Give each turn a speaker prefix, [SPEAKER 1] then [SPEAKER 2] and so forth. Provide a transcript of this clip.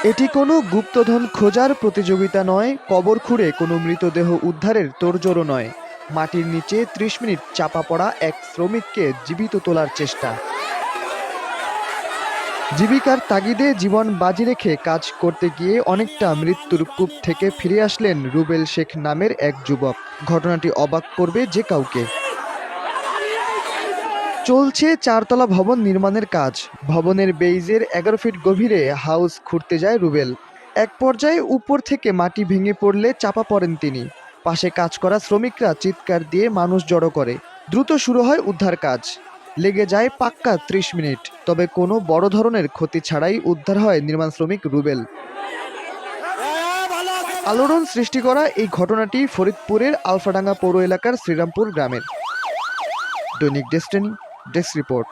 [SPEAKER 1] এটি কোনো গুপ্তধন খোঁজার প্রতিযোগিতা নয়, কবর খুঁড়ে কোনো মৃতদেহ উদ্ধারের তোড়জোড়ও নয়। মাটির নিচে ৩০ মিনিট চাপা পড়া এক শ্রমিককে জীবিত তোলার চেষ্টা। জীবিকার তাগিদে জীবন বাজি রেখে কাজ করতে গিয়ে অনেকটা মৃত্যুর কূপ থেকে ফিরে আসলেন রুবেল শেখ নামের এক যুবক। ঘটনাটি অবাক করবে যে কাউকে। চলছে ৪ তলা ভবন নির্মাণের কাজ। ভবনের বেইজের ১১ ফিট গভীরে হাউস খুঁড়তে যায় রুবেল। এক পর্যায়ে উপর থেকে মাটি ভেঙে পড়লে চাপা পড়েন তিনি। পাশে কাজ করা শ্রমিকরা চিৎকার দিয়ে মানুষ জড়ো করে। দ্রুত শুরু হয় উদ্ধার কাজ। লেগে যায় পাক্কা ৩০ মিনিট। তবে কোনো বড় ধরনের ক্ষতি ছাড়াই উদ্ধার হয় নির্মাণ শ্রমিক রুবেল। আলোড়ন সৃষ্টি করা এই ঘটনাটি ফরিদপুরের আলফাডাঙ্গা পৌর এলাকার শ্রীরামপুর গ্রামের। দৈনিক ডেস্টিনি ডেস্ক রিপোর্ট।